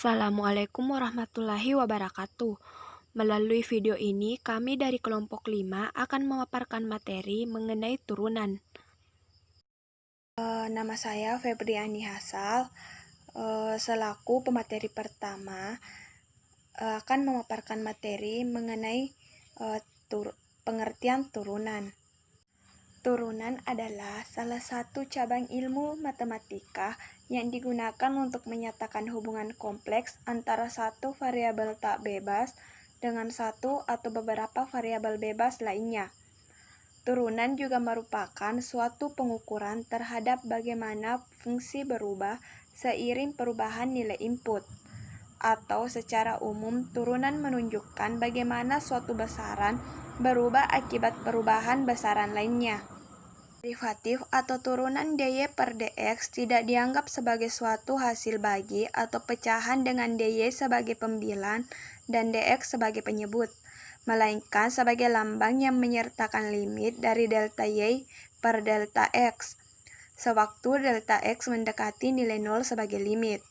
Assalamualaikum warahmatullahi wabarakatuh. Melalui video ini, kami dari kelompok 5 akan memaparkan materi mengenai turunan. Nama saya Febriani Hasal, selaku pemateri pertama, akan memaparkan materi mengenai pengertian turunan. Turunan adalah salah satu cabang ilmu matematika yang digunakan untuk menyatakan hubungan kompleks antara satu variabel tak bebas dengan satu atau beberapa variabel bebas lainnya. Turunan juga merupakan suatu pengukuran terhadap bagaimana fungsi berubah seiring perubahan nilai input. Atau secara umum, turunan menunjukkan bagaimana suatu besaran berubah akibat perubahan besaran lainnya. Derivatif atau turunan dy per dx tidak dianggap sebagai suatu hasil bagi atau pecahan dengan dy sebagai pembilan dan dx sebagai penyebut, melainkan sebagai lambang yang menyertakan limit dari delta y per delta x, sewaktu delta x mendekati nilai 0 sebagai limit.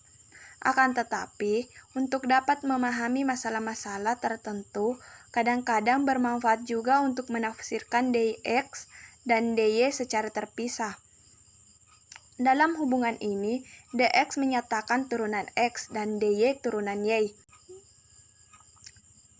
Akan tetapi, untuk dapat memahami masalah-masalah tertentu, kadang-kadang bermanfaat juga untuk menafsirkan dx dan dy secara terpisah. Dalam hubungan ini, dx menyatakan turunan x dan dy turunan y.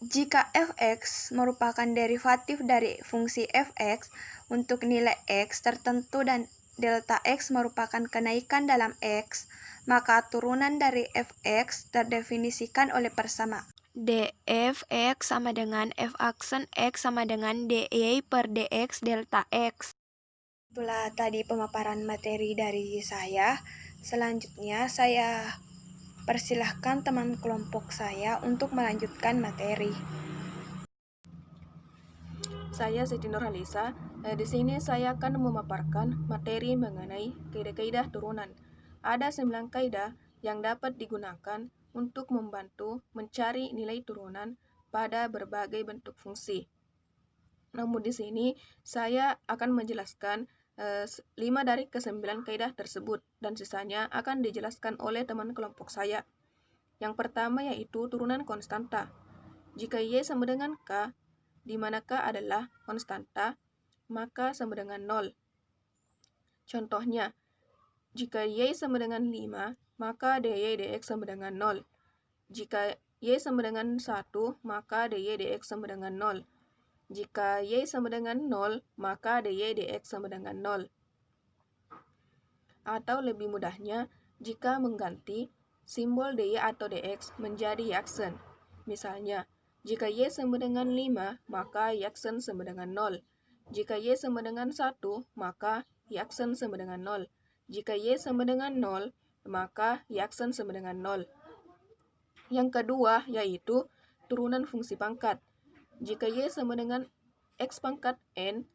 Jika fx merupakan derivatif dari fungsi fx untuk nilai x tertentu dan delta x merupakan kenaikan dalam x, maka turunan dari fx terdefinisikan oleh persamaan dfx sama dengan f aksen x sama dengan dy per dx delta x. Itulah tadi pemaparan materi dari saya. Selanjutnya saya persilahkan teman kelompok saya untuk melanjutkan materi. Saya Siti Nurhalisa. Di sini saya akan memaparkan materi mengenai kaidah-kaidah turunan. Ada 9 kaidah yang dapat digunakan untuk membantu mencari nilai turunan pada berbagai bentuk fungsi. Namun di sini saya akan menjelaskan 5 dari ke-9 kaidah tersebut dan sisanya akan dijelaskan oleh teman kelompok saya. Yang pertama yaitu turunan konstanta. Jika y sama dengan k, di mana k adalah konstanta, maka sama dengan 0. Contohnya, jika y sama dengan 5, maka dy dx sama dengan 0. Jika y sama dengan 1, maka dy dx sama dengan 0. Jika y sama dengan 0, maka dy dx sama dengan 0. Atau lebih mudahnya, jika mengganti simbol dy atau dx menjadi y aksen. Misalnya, jika y sama dengan 5, maka y aksen sama dengan 0. Jika y sama dengan 1, maka y aksen sama dengan 0. Jika y sama dengan 0, maka y aksen sama dengan 0. Yang kedua yaitu turunan fungsi pangkat. Jika y sama dengan x pangkat n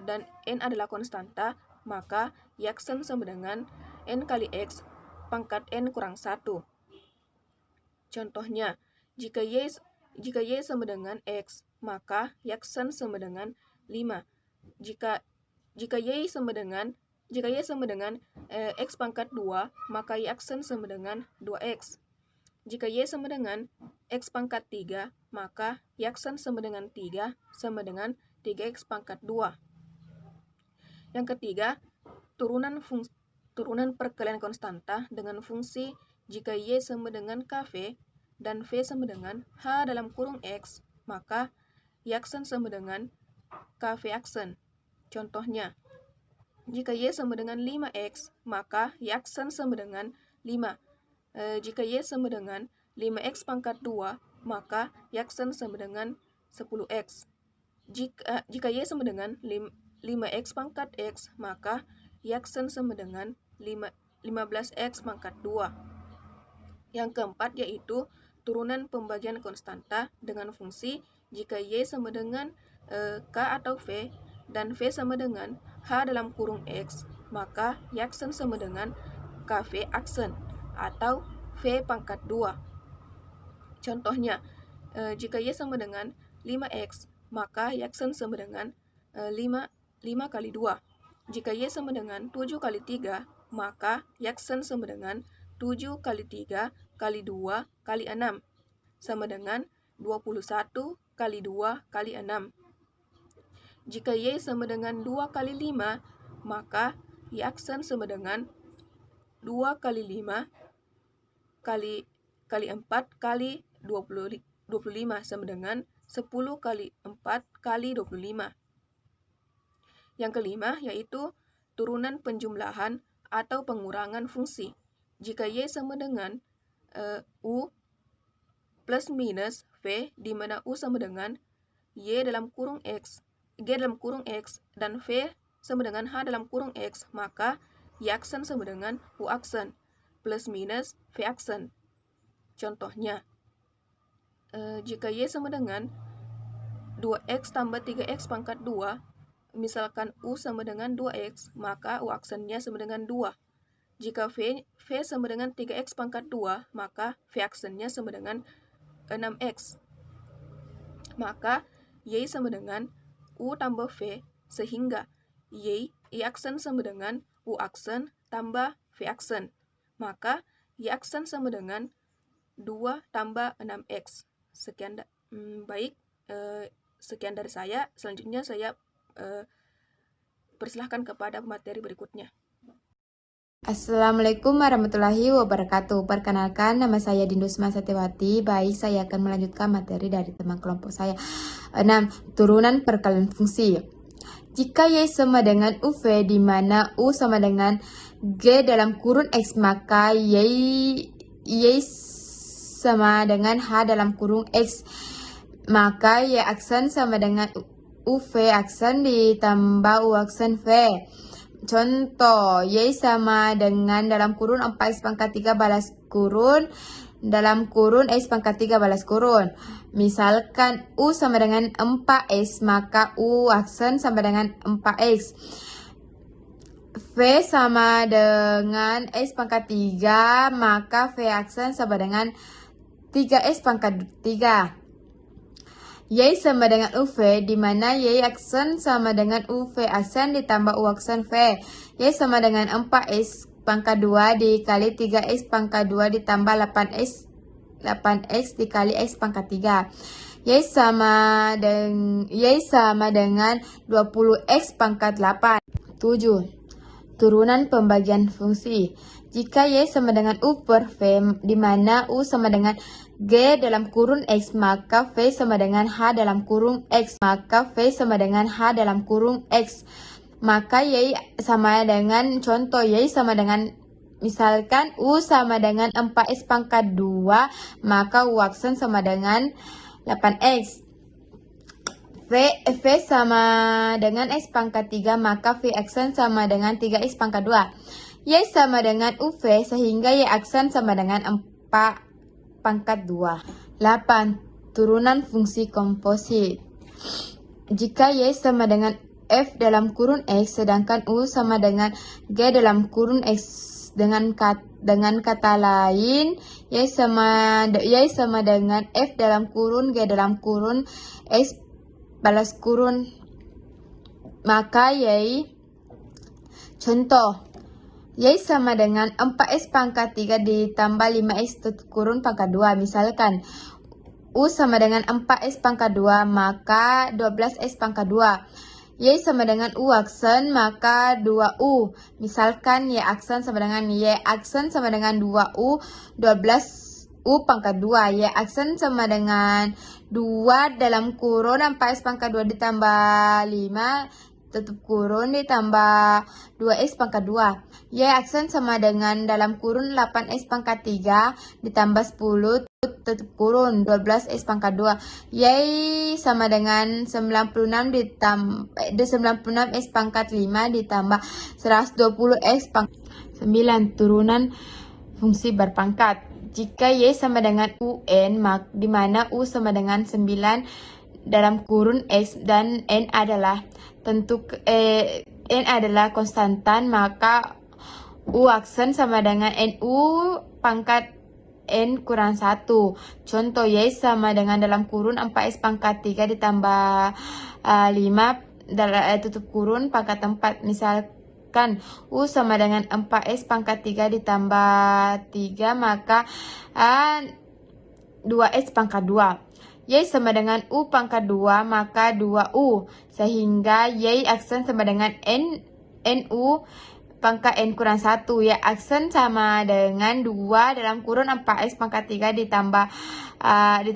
dan n adalah konstanta, maka y aksen sama dengan n kali x pangkat n kurang 1. Contohnya, jika y sama dengan x, maka y aksen sama dengan 5. Jika y sama dengan x pangkat 2, maka y aksen sama dengan 2x. Jika y sama dengan x pangkat 3, maka y aksen sama dengan 3 sama dengan 3x pangkat 2. Yang ketiga, turunan perkalian konstanta dengan fungsi jika y sama dengan kv dan v sama dengan h dalam kurung x, maka y aksen sama dengan kv aksen. Contohnya, jika y sama dengan 5x, maka y aksen sama dengan 5. Jika y sama dengan 5x pangkat 2, maka y aksen sama dengan 10x. Jika y sama dengan 5x pangkat x, maka y aksen sama dengan 15x pangkat 2. Yang keempat yaitu turunan pembagian konstanta dengan fungsi jika y sama dengan k atau v dan v sama dengan h dalam kurung x, maka y aksen sama dengan kv aksen atau v pangkat 2. Contohnya, jika y sama dengan 5x, maka y aksen sama dengan 5 kali 2. Jika y sama dengan 7 kali 3, maka y aksen sama dengan 7 kali 3 kali 2 kali 6 sama dengan 21 kali 2 kali 6. Jika Y sama dengan 2 kali 5, maka Y aksen sama dengan 2 kali 5 kali 4 kali 25 sama dengan 10 kali 4 kali 25. Yang kelima yaitu turunan penjumlahan atau pengurangan fungsi. Jika Y sama dengan U plus minus V, di mana U sama dengan Y dalam kurung X, G dalam kurung X, dan V sama dengan H dalam kurung X, maka Y aksen sama dengan U aksen plus minus V aksen. Contohnya, jika Y sama dengan 2X tambah 3X pangkat 2, misalkan U sama dengan 2X, maka U aksennya sama dengan 2. Jika V sama dengan 3X pangkat 2, maka V aksennya sama dengan 6X. Maka Y sama dengan U tambah V, sehingga Y aksen sama dengan U aksen tambah V aksen. Maka Y aksen sama dengan 2 tambah 6X. Sekian sekian dari saya. Selanjutnya saya persilahkan kepada materi berikutnya. Assalamualaikum warahmatullahi wabarakatuh. Perkenalkan, nama saya Dindusma Setiawati. Baik, saya akan melanjutkan materi dari teman kelompok saya. 6. Turunan perkalian fungsi. Jika Y sama dengan UV, di mana U sama dengan G dalam kurun X, maka Y sama dengan H dalam kurung X. Maka Y aksen sama dengan UV aksen ditambah U aksen V. Contoh, Y sama dengan dalam kurun 4X pangkat 3 balas kurun dalam kurun X pangkat 3 balas kurun. Misalkan U sama dengan 4X, maka U aksen sama dengan 4X. V sama dengan X pangkat 3, maka V aksen sama dengan 3X pangkat 3. Y sama dengan UV, di mana Y aksen sama dengan UV aksen ditambah U aksen V. Y sama dengan 4X pangkat 2 dikali 3X pangkat 2 ditambah 8X dikali X pangkat 3. Y sama dengan 20X pangkat 8. 7. Turunan pembagian fungsi. Jika Y sama dengan U per V, di mana U sama dengan G dalam kurun X, maka V sama dengan H dalam kurung X. Maka V sama dengan H dalam kurung X. Maka Y sama dengan, contoh Y sama dengan, misalkan U sama dengan 4X pangkat 2, maka U aksen sama dengan 8X. V sama dengan X pangkat 3, maka V aksen sama dengan 3X pangkat 2. Y sama dengan UV, sehingga Y aksen sama dengan 4 pangkat 2. 8. Turunan fungsi komposit. Jika Y sama dengan F dalam kurun X, sedangkan U sama dengan G dalam kurun X, dengan kata lain, Y sama dengan F dalam kurun G dalam kurun X balas kurun, maka Y, contoh, Y sama dengan 4X pangkat 3 ditambah 5X tutup kurun pangkat 2. Misalkan U sama dengan 4X pangkat 2, maka 12X pangkat 2. Y sama dengan U aksen, maka 2U. Misalkan Y aksen sama dengan 2U, 12U pangkat 2. Y aksen sama dengan 2 dalam kurun 4X pangkat 2 ditambah 5 tutup kurun ditambah 2X pangkat 2. Y aksen sama dengan dalam kurun 8X pangkat 3 ditambah 10 tutup kurun 12X pangkat 2. Y sama dengan 96X pangkat 5 ditambah 120X pangkat 9. Turunan fungsi berpangkat. Jika Y sama dengan UN, di mana U sama dengan 9 dalam kurun X dan N adalah N adalah konstantan, maka U aksen sama dengan NU pangkat N kurang 1. Contoh, Y sama dengan dalam kurun 4X pangkat 3 ditambah 5 tutup kurun pangkat 4. Misalkan perhatikan U sama dengan 4X pangkat 3 ditambah 3, maka 2X pangkat 2. Y sama dengan U pangkat 2, maka 2U. Sehingga Y aksen sama dengan NU pangkat N kurang 1. Y aksen sama dengan 2 dalam kurun 4X pangkat 3 ditambah 3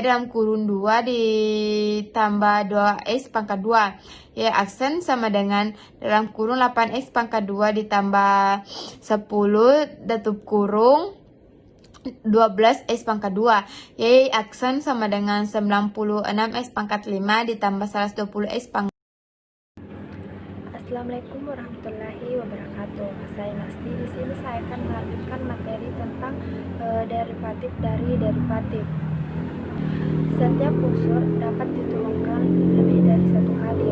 dalam kurun 2 ditambah 2X pangkat 2. Y aksen sama dengan dalam kurun 8X pangkat 2 ditambah 10 tutup kurung 12X pangkat 2. Y aksen sama dengan 96X pangkat 5 ditambah 120X pangkat. Assalamualaikum warahmatullahi wabarakatuh. Saya Nasti. Di sini saya akan melanjutkan materi tentang derivatif dari derivatif. Setiap unsur dapat diturunkan lebih dari satu kali.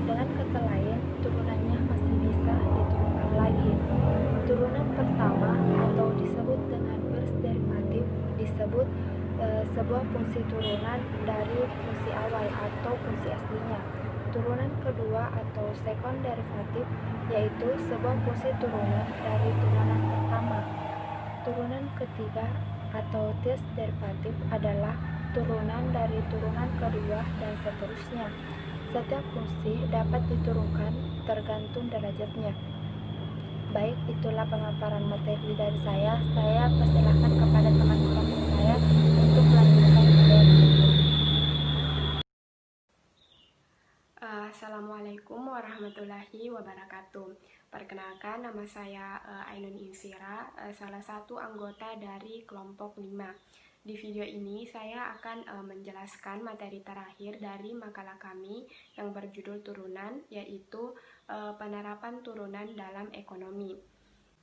Dengan kata lain, turunannya masih bisa diturunkan lagi. Turunan pertama atau disebut dengan first derivative disebut sebuah fungsi turunan dari fungsi awal atau fungsi aslinya. Turunan kedua atau second derivative yaitu sebuah fungsi turunan dari turunan pertama. Turunan ketiga atau third derivative adalah turunan dari turunan kedua dan seterusnya. Setiap fungsi dapat diturunkan tergantung derajatnya. Baik, itulah pemaparan materi dari saya. Saya persilahkan kepada teman kelompok saya untuk melanjutkan materi. Assalamualaikum warahmatullahi wabarakatuh. Perkenalkan, nama saya Ainun Insira, salah satu anggota dari kelompok 5. Di video ini saya akan menjelaskan materi terakhir dari makalah kami yang berjudul turunan, yaitu penerapan turunan dalam ekonomi.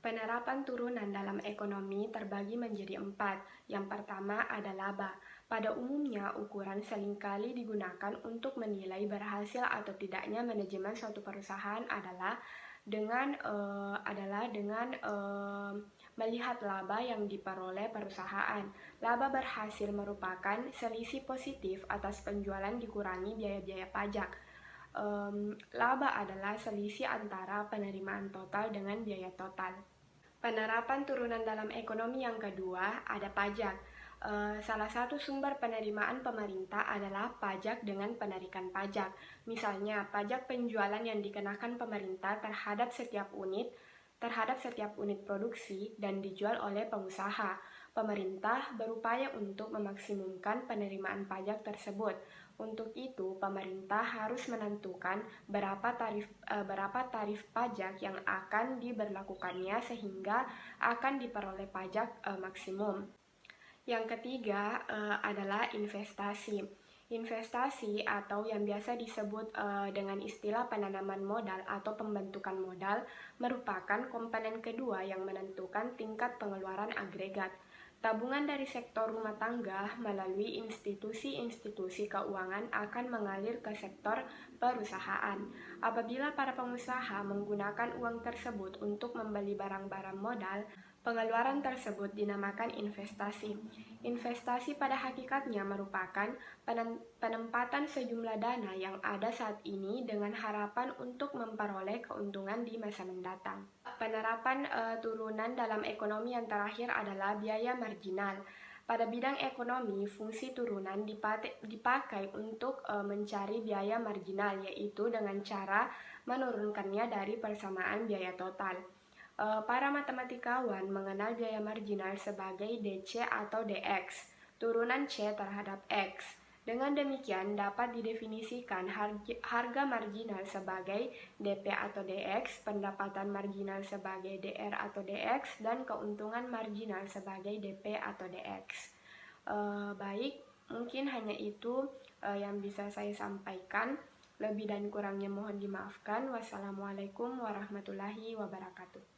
Penerapan turunan dalam ekonomi terbagi menjadi 4. Yang pertama adalah laba. Pada umumnya, ukuran seringkali digunakan untuk menilai berhasil atau tidaknya manajemen suatu perusahaan adalah dengan melihat laba yang diperoleh perusahaan. Laba berhasil merupakan selisih positif atas penjualan dikurangi biaya-biaya pajak. Laba adalah selisih antara penerimaan total dengan biaya total. Penerapan turunan dalam ekonomi yang kedua ada pajak. Salah satu sumber penerimaan pemerintah adalah pajak dengan penarikan pajak. Misalnya, pajak penjualan yang dikenakan pemerintah terhadap setiap unit produksi dan dijual oleh pengusaha. Pemerintah berupaya untuk memaksimumkan penerimaan pajak tersebut. Untuk itu, pemerintah harus menentukan berapa tarif pajak yang akan diberlakukannya sehingga akan diperoleh pajak maksimum. Yang ketiga adalah investasi. Investasi atau yang biasa disebut dengan istilah penanaman modal atau pembentukan modal merupakan komponen kedua yang menentukan tingkat pengeluaran agregat. Tabungan dari sektor rumah tangga melalui institusi-institusi keuangan akan mengalir ke sektor perusahaan. Apabila para pengusaha menggunakan uang tersebut untuk membeli barang-barang modal, pengeluaran tersebut dinamakan investasi. Investasi pada hakikatnya merupakan penempatan sejumlah dana yang ada saat ini dengan harapan untuk memperoleh keuntungan di masa mendatang. Penerapan turunan dalam ekonomi yang terakhir adalah biaya marginal. Pada bidang ekonomi, fungsi turunan dipakai untuk mencari biaya marginal, yaitu dengan cara menurunkannya dari persamaan biaya total. Para matematikawan mengenal biaya marginal sebagai DC atau DX, turunan C terhadap X. Dengan demikian dapat didefinisikan harga marginal sebagai DP atau DX, pendapatan marginal sebagai DR atau DX, dan keuntungan marginal sebagai DP atau DX. Baik, mungkin hanya itu yang bisa saya sampaikan. Lebih dan kurangnya mohon dimaafkan. Wassalamualaikum warahmatullahi wabarakatuh.